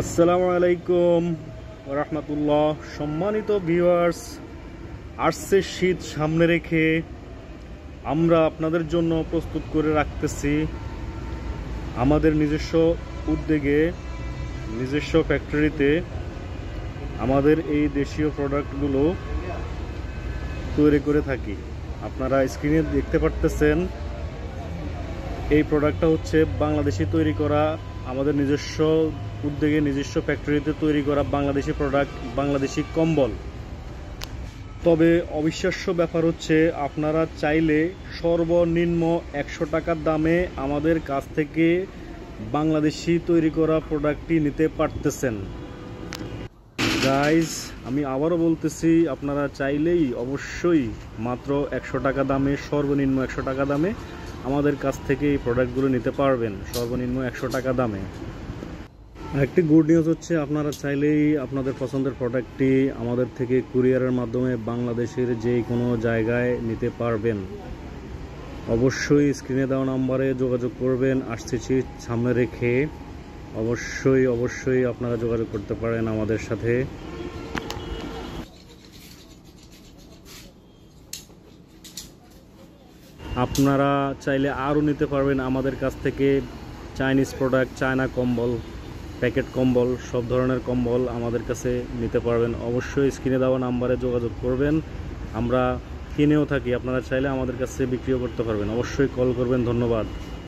আসসালামু আলাইকুম রাহমাতুল্লাহ। সম্মানিত ভিউয়ার্স, আসছে শীত সামনে রেখে আমরা আপনাদের জন্য প্রস্তুত করে রাখতেছি আমাদের নিজস্ব উদ্যোগে নিজস্ব ফ্যাক্টরিতে আমাদের এই দেশীয় প্রোডাক্টগুলো তৈরি করে থাকি। আপনারা স্ক্রিনে দেখতে পারতেছেন এই প্রোডাক্টটা হচ্ছে বাংলাদেশি তৈরি করা, আমাদের নিজস্ব উদ্যোগে নিজস্ব ফ্যাক্টরিতে তৈরি করা বাংলাদেশি প্রোডাক্ট, বাংলাদেশি কম্বল। তবে অবিশ্বাস্য ব্যাপার হচ্ছে আপনারা চাইলে সর্বনিম্ন 100 টাকার দামে আমাদের কাছ থেকে বাংলাদেশি তৈরি করা প্রোডাক্টটি নিতে পারতেছেন। গাইজ, আমি আবারও বলতেছি, আপনারা চাইলেই অবশ্যই মাত্র 100 টাকা দামে, সর্বনিম্ন 100 টাকা দামে আমাদের কাছ থেকে এই প্রোডাক্টগুলো নিতে পারবেন, সর্বনিম্ন 100 টাকা দামে। একটি গুড নিউজ হচ্ছে আপনারা চাইলেই আপনাদের পছন্দের প্রোডাক্টটি আমাদের থেকে কুরিয়ারের মাধ্যমে বাংলাদেশের যে কোনো জায়গায় নিতে পারবেন। অবশ্যই স্ক্রিনে দেওয়া নাম্বারে যোগাযোগ করবেন। আসছে শীত সামনে রেখে অবশ্যই আপনারা যোগাযোগ করতে পারেন আমাদের সাথে। আপনারা চাইলে আরও নিতে পারবেন আমাদের কাছ থেকে চাইনিজ প্রোডাক্ট, চায়না কম্বল, প্যাকেট কম্বল, সব ধরনের কম্বল আমাদের কাছে নিতে পারবেন। অবশ্যই স্ক্রিনে দেওয়া নাম্বারে যোগাযোগ করবেন। আমরা কিনেও থাকি, আপনারা চাইলে আমাদের কাছে বিক্রিও করতে পারবেন। অবশ্যই কল করবেন। ধন্যবাদ।